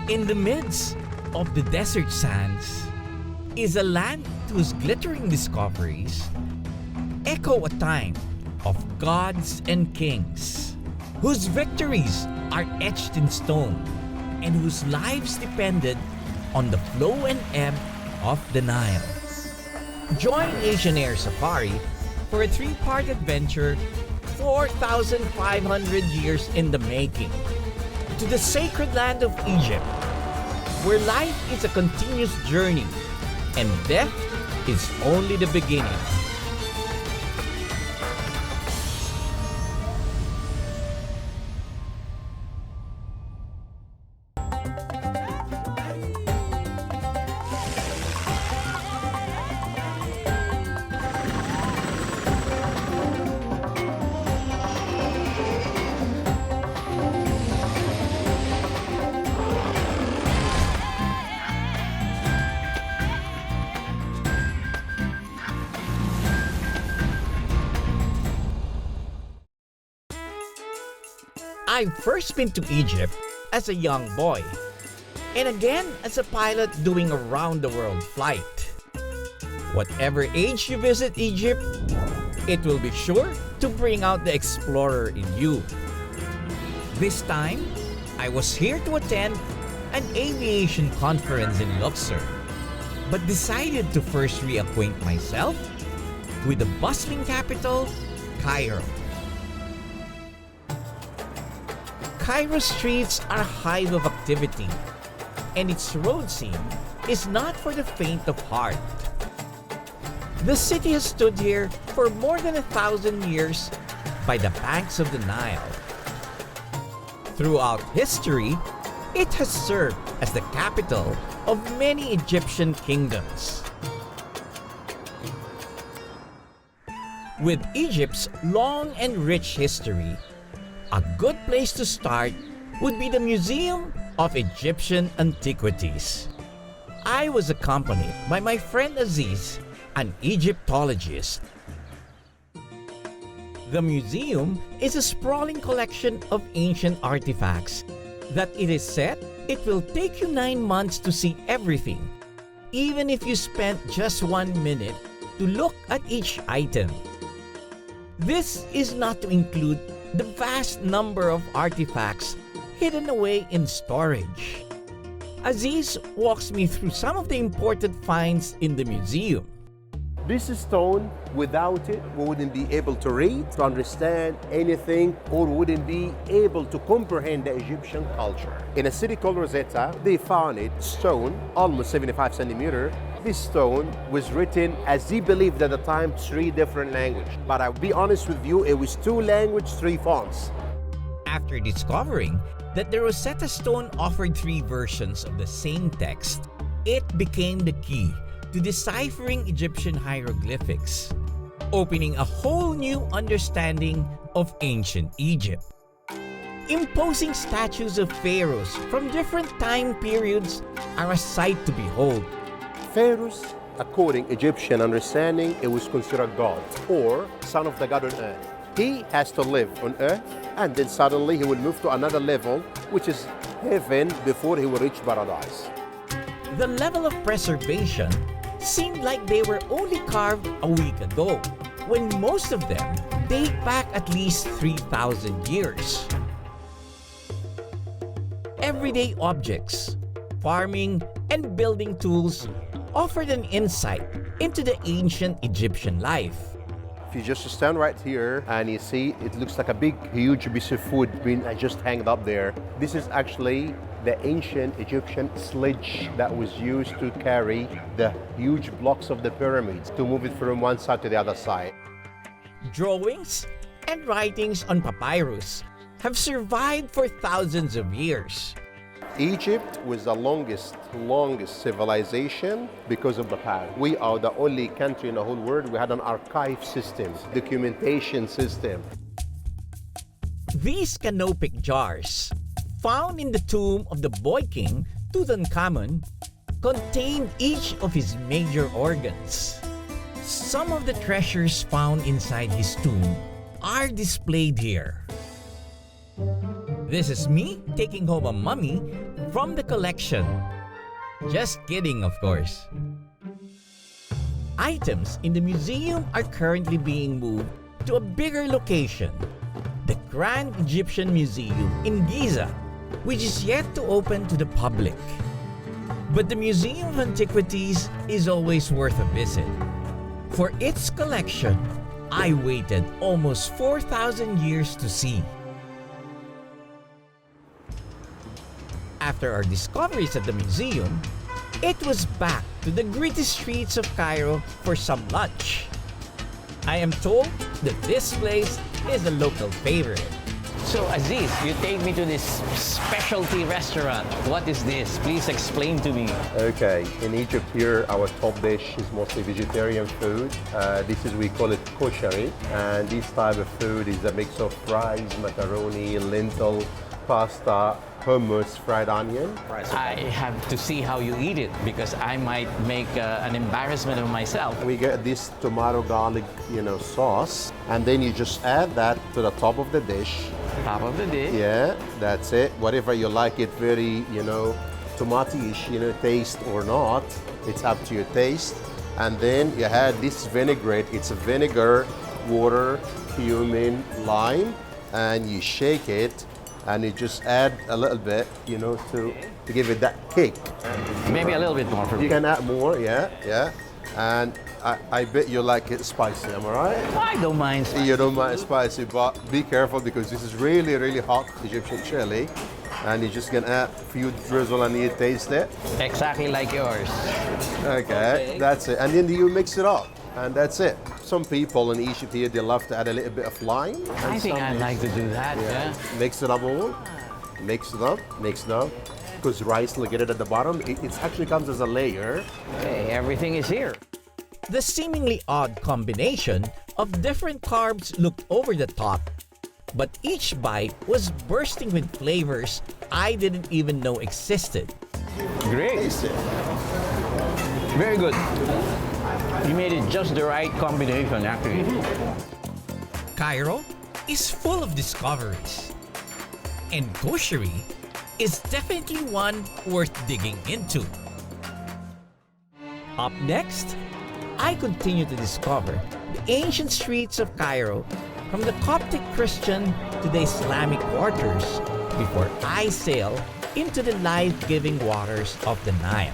In the midst of the desert sands is a land whose glittering discoveries echo a time of gods and kings, whose victories are etched in stone, and whose lives depended on the flow and ebb of the Nile. Join Asian Air Safari for a 3-part adventure 4,500 years in the making to the sacred land of Egypt, where life is a continuous journey and death is only the beginning. I've first been to Egypt as a young boy, and again as a pilot doing a round-the-world flight. Whatever age you visit Egypt, it will be sure to bring out the explorer in you. This time, I was here to attend an aviation conference in Luxor, but decided to first reacquaint myself with the bustling capital, Cairo. Cairo's streets are a hive of activity, and its road scene is not for the faint of heart. The city has stood here for more than 1,000 years by the banks of the Nile. Throughout history, it has served as the capital of many Egyptian kingdoms. With Egypt's long and rich history, a good place to start would be the Museum of Egyptian Antiquities. I was accompanied by my friend Aziz, an Egyptologist. The museum is a sprawling collection of ancient artifacts that it is said it will take you 9 months to see everything, even if you spent just 1 minute to look at each item. This is not to include the vast number of artifacts hidden away in storage. Aziz walks me through some of the important finds in the museum. This stone, without it, we wouldn't be able to read, to understand anything, or wouldn't be able to comprehend the Egyptian culture. In a city called Rosetta, they found it stone, almost 75 centimeter. This stone was written, as they believed at the time, 3 different languages. But I'll be honest with you, it was 2 languages, 3 fonts. After discovering that the Rosetta Stone offered 3 versions of the same text, it became the key to deciphering Egyptian hieroglyphics, opening a whole new understanding of ancient Egypt. Imposing statues of pharaohs from different time periods are a sight to behold. Pharaohs, according to Egyptian understanding, it was considered God or son of the god on earth. He has to live on earth, and then suddenly he will move to another level, which is heaven, before he will reach paradise. The level of preservation seemed like they were only carved a week ago, when most of them date back at least 3,000 years. Everyday objects, farming, and building tools offered an insight into the ancient Egyptian life. If you just stand right here and you see, it looks like a big, huge piece of wood being just hanged up there. This is actually the ancient Egyptian sledge that was used to carry the huge blocks of the pyramids to move it from one side to the other side. Drawings and writings on papyrus have survived for thousands of years. Egypt was the longest civilization because of the past. We are the only country in the whole world we had an archive system, documentation system. These canopic jars, found in the tomb of the boy king Tutankhamun, contain each of his major organs. Some of the treasures found inside his tomb are displayed here. This is me taking home a mummy from the collection. Just kidding, of course. Items in the museum are currently being moved to a bigger location, the Grand Egyptian Museum in Giza, which is yet to open to the public. But the Museum of Antiquities is always worth a visit. For its collection, I waited almost 4,000 years to see. After our discoveries at the museum, it was back to the gritty streets of Cairo for some lunch. I am told that this place is a local favorite. So Aziz, you take me to this specialty restaurant. What is this? Please explain to me. Okay, in Egypt here, our top dish is mostly vegetarian food. We call it koshari. And this type of food is a mix of rice, macaroni, lentil, pasta, hummus, fried onion. I have to see how you eat it because I might make an embarrassment of myself. We get this tomato garlic, sauce, and then you just add that to the top of the dish. Top of the dish. Yeah, that's it. Whatever you like it very, tomato-ish, taste or not. It's up to your taste. And then you add this vinaigrette. It's a vinegar, water, cumin, lime, and you shake it. And you just add a little bit, to give it that kick. Maybe a little bit more for me. You can add more, yeah. And I bet you like it spicy, am I right? I don't mind spicy. You don't mind spicy, but be careful because this is really, really hot Egyptian chili. And you're just gonna add a few drizzle and you taste it. Exactly like yours. Okay, that's it. And then you mix it up. And that's it. Some people in Egypt here, they love to add a little bit of lime. I think I'd like to do that, yeah. Mix it up all. Mix it up. Because rice, look at it at the bottom, it actually comes as a layer. Okay, everything is here. The seemingly odd combination of different carbs looked over the top, but each bite was bursting with flavors I didn't even know existed. Great. Taste it. Very good. You made it just the right combination, actually. Cairo is full of discoveries, and koshery is definitely one worth digging into. Up next, I continue to discover the ancient streets of Cairo, from the Coptic Christian to the Islamic quarters, before I sail into the life-giving waters of the Nile.